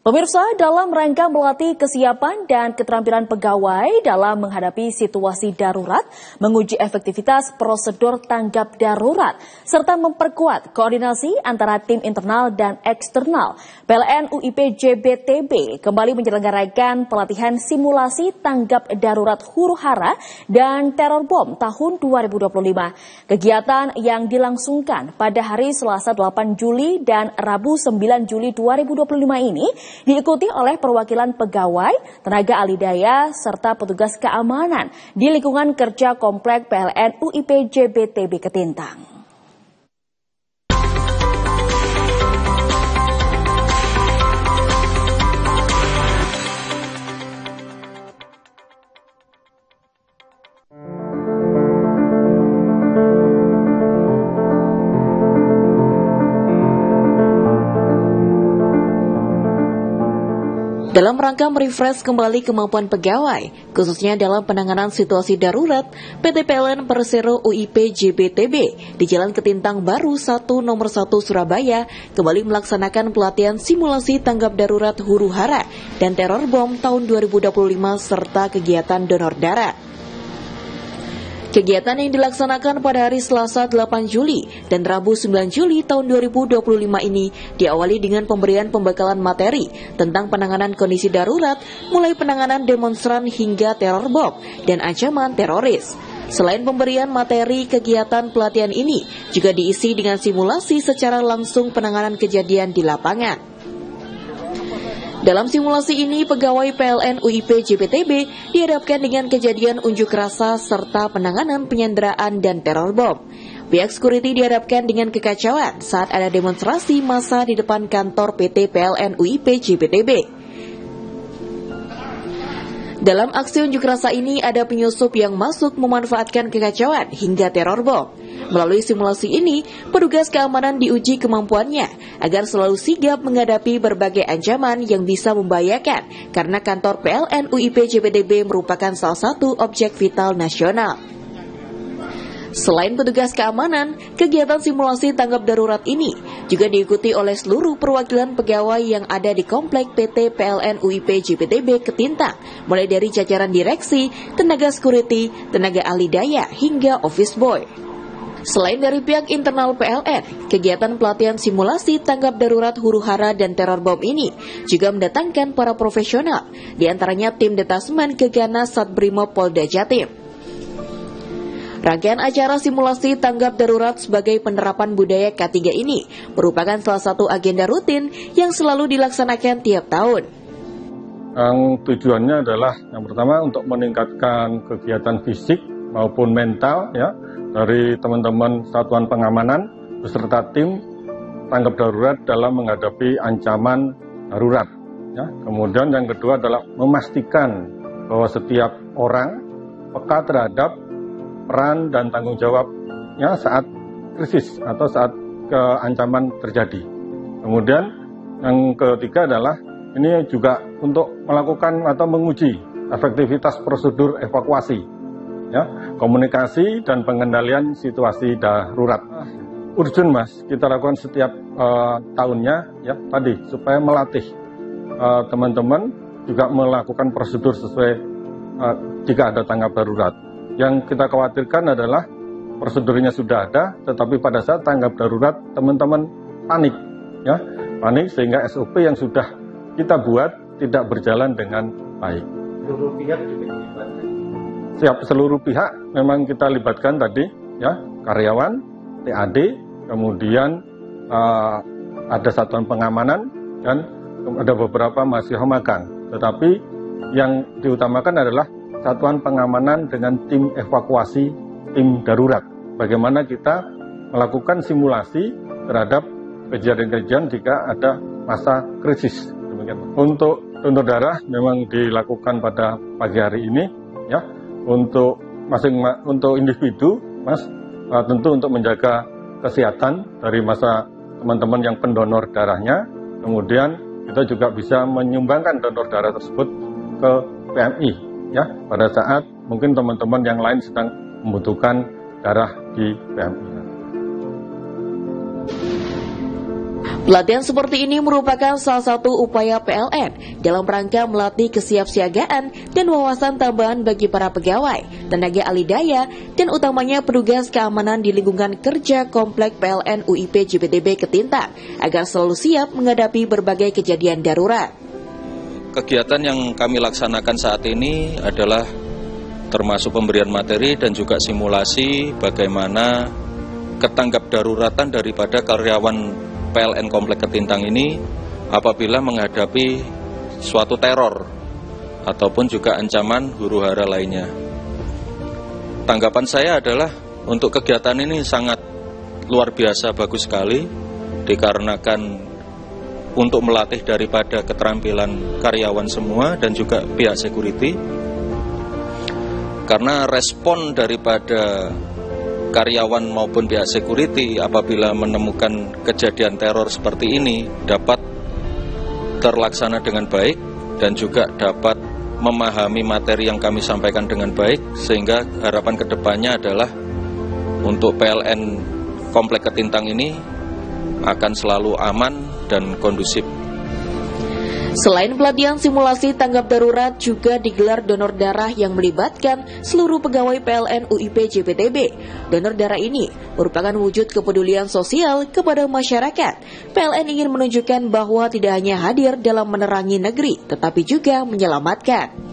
Pemirsa, dalam rangka melatih kesiapan dan keterampilan pegawai dalam menghadapi situasi darurat, menguji efektivitas prosedur tanggap darurat, serta memperkuat koordinasi antara tim internal dan eksternal, PLN UIP JBTB kembali menyelenggarakan pelatihan simulasi tanggap darurat huru-hara dan teror bom tahun 2025. Kegiatan yang dilangsungkan pada hari Selasa 8 Juli dan Rabu 9 Juli 2025 ini diikuti oleh perwakilan pegawai, tenaga ahli daya, serta petugas keamanan di lingkungan kerja komplek PLN UIP JBTB Ketintang. Dalam rangka merefresh kembali kemampuan pegawai, khususnya dalam penanganan situasi darurat, PT PLN Persero UIP JBTB di Jalan Ketintang Baru 1 Nomor 1 Surabaya kembali melaksanakan pelatihan simulasi tanggap darurat huru-hara dan teror bom tahun 2025 serta kegiatan donor darah. Kegiatan yang dilaksanakan pada hari Selasa 8 Juli dan Rabu 9 Juli tahun 2025 ini diawali dengan pemberian pembekalan materi tentang penanganan kondisi darurat, mulai penanganan demonstran hingga teror bom dan ancaman teroris. Selain pemberian materi, kegiatan pelatihan ini juga diisi dengan simulasi secara langsung penanganan kejadian di lapangan. Dalam simulasi ini, pegawai PLN UIP JBTB dihadapkan dengan kejadian unjuk rasa serta penanganan penyanderaan dan teror bom. Pihak security dihadapkan dengan kekacauan saat ada demonstrasi massa di depan kantor PT PLN UIP JBTB. Dalam aksi unjuk rasa ini ada penyusup yang masuk memanfaatkan kekacauan hingga teror bom. Melalui simulasi ini, petugas keamanan diuji kemampuannya agar selalu sigap menghadapi berbagai ancaman yang bisa membahayakan karena kantor PLN UIP JBTB merupakan salah satu objek vital nasional. Selain petugas keamanan, kegiatan simulasi tanggap darurat ini juga diikuti oleh seluruh perwakilan pegawai yang ada di komplek PT PLN UIP JBTB Ketintang, mulai dari jajaran direksi, tenaga security, tenaga ahli daya, hingga office boy. Selain dari pihak internal PLN, kegiatan pelatihan simulasi tanggap darurat huru-hara dan teror bom ini juga mendatangkan para profesional, di antaranya tim detasmen Gegana Satbrimob Polda Jatim. Rangkaian acara simulasi tanggap darurat sebagai penerapan budaya K3 ini merupakan salah satu agenda rutin yang selalu dilaksanakan tiap tahun. Yang tujuannya adalah yang pertama untuk meningkatkan kegiatan fisik maupun mental ya dari teman-teman satuan pengamanan beserta tim tanggap darurat dalam menghadapi ancaman darurat. Ya. Kemudian yang kedua adalah memastikan bahwa setiap orang peka terhadap peran dan tanggung jawabnya saat krisis atau saat ancaman terjadi. Kemudian yang ketiga adalah ini juga untuk melakukan atau menguji efektivitas prosedur evakuasi, ya, komunikasi dan pengendalian situasi darurat. Urgent Mas, kita lakukan setiap tahunnya, ya tadi supaya melatih teman-teman juga melakukan prosedur sesuai jika ada tanggap darurat. Yang kita khawatirkan adalah prosedurnya sudah ada, tetapi pada saat tanggap darurat teman-teman panik, ya panik sehingga SOP yang sudah kita buat tidak berjalan dengan baik. Seluruh pihak juga dilibatkan. Siap, seluruh pihak memang kita libatkan tadi, ya karyawan, TAD, kemudian ada satuan pengamanan dan ada beberapa mahasiswa magang. Tetapi yang diutamakan adalah satuan pengamanan dengan tim evakuasi, tim darurat. Bagaimana kita melakukan simulasi terhadap kejadian-kejadian jika ada masa krisis. Untuk donor darah memang dilakukan pada pagi hari ini, ya. Untuk individu, Mas, tentu untuk menjaga kesehatan dari masa teman-teman yang pendonor darahnya. Kemudian kita juga bisa menyumbangkan donor darah tersebut ke PMI, ya, pada saat mungkin teman-teman yang lain sedang membutuhkan darah di PMI. Pelatihan seperti ini merupakan salah satu upaya PLN dalam rangka melatih kesiapsiagaan dan wawasan tambahan bagi para pegawai, tenaga ahli daya, dan utamanya petugas keamanan di lingkungan kerja Komplek PLN UIP JPTB Ketintang agar selalu siap menghadapi berbagai kejadian darurat. Kegiatan yang kami laksanakan saat ini adalah termasuk pemberian materi dan juga simulasi bagaimana ketanggap daruratan daripada karyawan PLN Komplek Ketintang ini apabila menghadapi suatu teror ataupun juga ancaman huru-hara lainnya. Tanggapan saya adalah untuk kegiatan ini sangat luar biasa bagus sekali dikarenakan untuk melatih daripada keterampilan karyawan semua dan juga pihak security, karena respon daripada karyawan maupun pihak security apabila menemukan kejadian teror seperti ini dapat terlaksana dengan baik dan juga dapat memahami materi yang kami sampaikan dengan baik, sehingga harapan kedepannya adalah untuk PLN Komplek Ketintang ini akan selalu aman dan kondusif. Selain pelatihan simulasi tanggap darurat, juga digelar donor darah yang melibatkan seluruh pegawai PLN UIP JPTB. Donor darah ini merupakan wujud kepedulian sosial kepada masyarakat. PLN ingin menunjukkan bahwa tidak hanya hadir dalam menerangi negeri, tetapi juga menyelamatkan.